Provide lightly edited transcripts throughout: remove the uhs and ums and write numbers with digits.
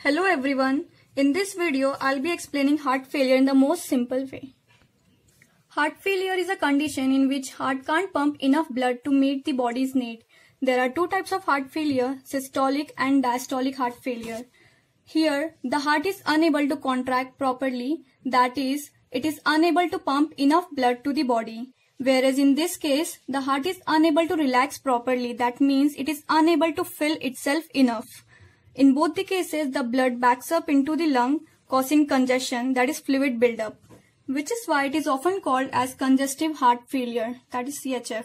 Hello everyone. In this video, I'll be explaining heart failure in the most simple way. Heart failure is a condition in which heart can't pump enough blood to meet the body's need. There are two types of heart failure, systolic and diastolic heart failure. Here, the heart is unable to contract properly, that is, it is unable to pump enough blood to the body. Whereas in this case, the heart is unable to relax properly, that means it is unable to fill itself enough. In both the cases, the blood backs up into the lung, causing congestion, that is fluid buildup, which is why it is often called as congestive heart failure, that is CHF.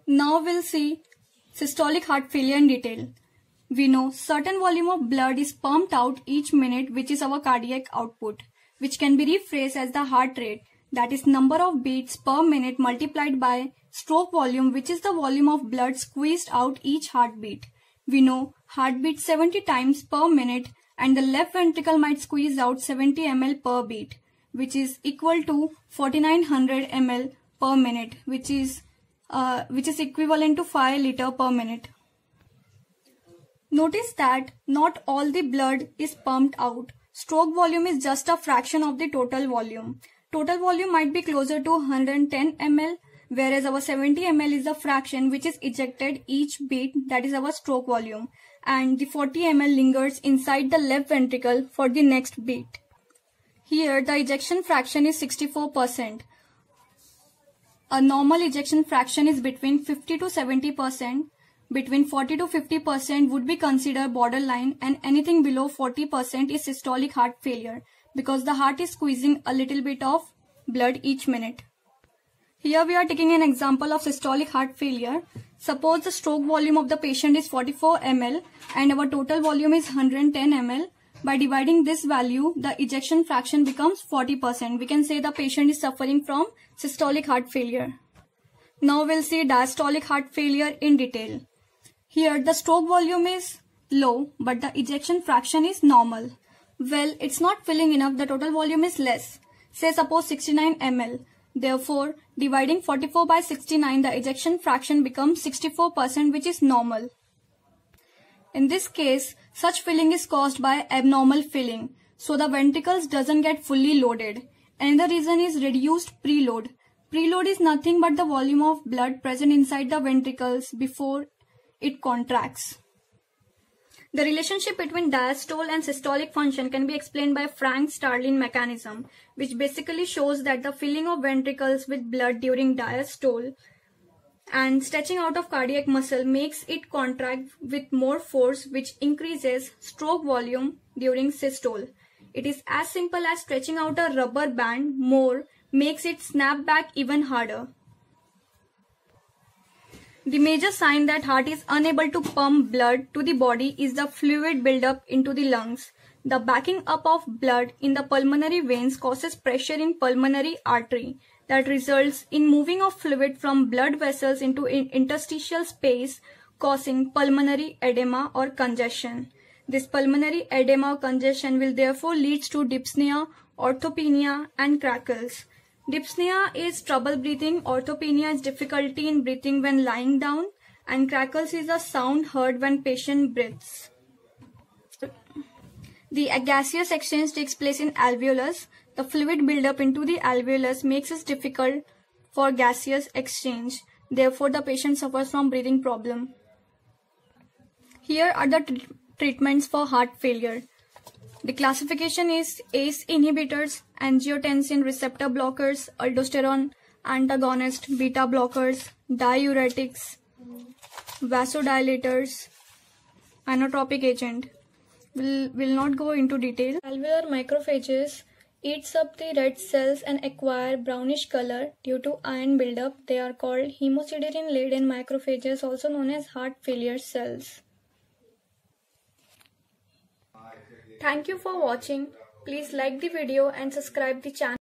Now we'll see systolic heart failure in detail. We know certain volume of blood is pumped out each minute, which is our cardiac output, which can be rephrased as the heart rate, that is number of beats per minute multiplied by stroke volume, which is the volume of blood squeezed out each heartbeat. We know heart beats 70 times per minute and the left ventricle might squeeze out 70 ml per beat, which is equal to 4900 ml per minute, which is equivalent to 5 liters per minute. Notice that not all the blood is pumped out. Stroke volume is just a fraction of the total volume. Total volume might be closer to 110 ml, whereas our 70 ml is the fraction which is ejected each beat, that is our stroke volume, and the 40 ml lingers inside the left ventricle for the next beat. Here the ejection fraction is 64%. A normal ejection fraction is between 50 to 70%. Between 40 to 50% would be considered borderline, and anything below 40% is systolic heart failure, because the heart is squeezing a little bit of blood each minute. Here we are taking an example of systolic heart failure. Suppose the stroke volume of the patient is 44 ml and our total volume is 110 ml. By dividing this value, the ejection fraction becomes 40%. We can say the patient is suffering from systolic heart failure. Now we'll see diastolic heart failure in detail. Here the stroke volume is low, but the ejection fraction is normal. Well, it's not filling enough, the total volume is less. Say suppose 69 ml. Therefore, dividing 44 by 69, the ejection fraction becomes 64%, which is normal. In this case, such filling is caused by abnormal filling, so the ventricles doesn't get fully loaded. Another reason is reduced preload. Preload is nothing but the volume of blood present inside the ventricles before it contracts. The relationship between diastole and systolic function can be explained by Frank-Starling mechanism, which basically shows that the filling of ventricles with blood during diastole and stretching out of cardiac muscle makes it contract with more force, which increases stroke volume during systole. It is as simple as stretching out a rubber band more makes it snap back even harder. The major sign that heart is unable to pump blood to the body is the fluid buildup into the lungs. The backing up of blood in the pulmonary veins causes pressure in pulmonary artery that results in moving of fluid from blood vessels into interstitial space, causing pulmonary edema or congestion. This pulmonary edema or congestion will therefore lead to dyspnea, orthopnea and crackles. Dyspnea is trouble breathing, orthopnea is difficulty in breathing when lying down, and crackles is a sound heard when patient breathes. The gaseous exchange takes place in alveolus. The fluid buildup into the alveolus makes it difficult for gaseous exchange. Therefore, the patient suffers from breathing problem. Here are the treatments for heart failure. The classification is ACE inhibitors, angiotensin receptor blockers, aldosterone antagonist, beta blockers, diuretics, vasodilators, inotropic agent. Will not go into detail. Alveolar macrophages eats up the red cells and acquire brownish color due to iron buildup. They are called hemosiderin-laden macrophages, also known as heart failure cells. Thank you for watching. Please like the video and subscribe the channel.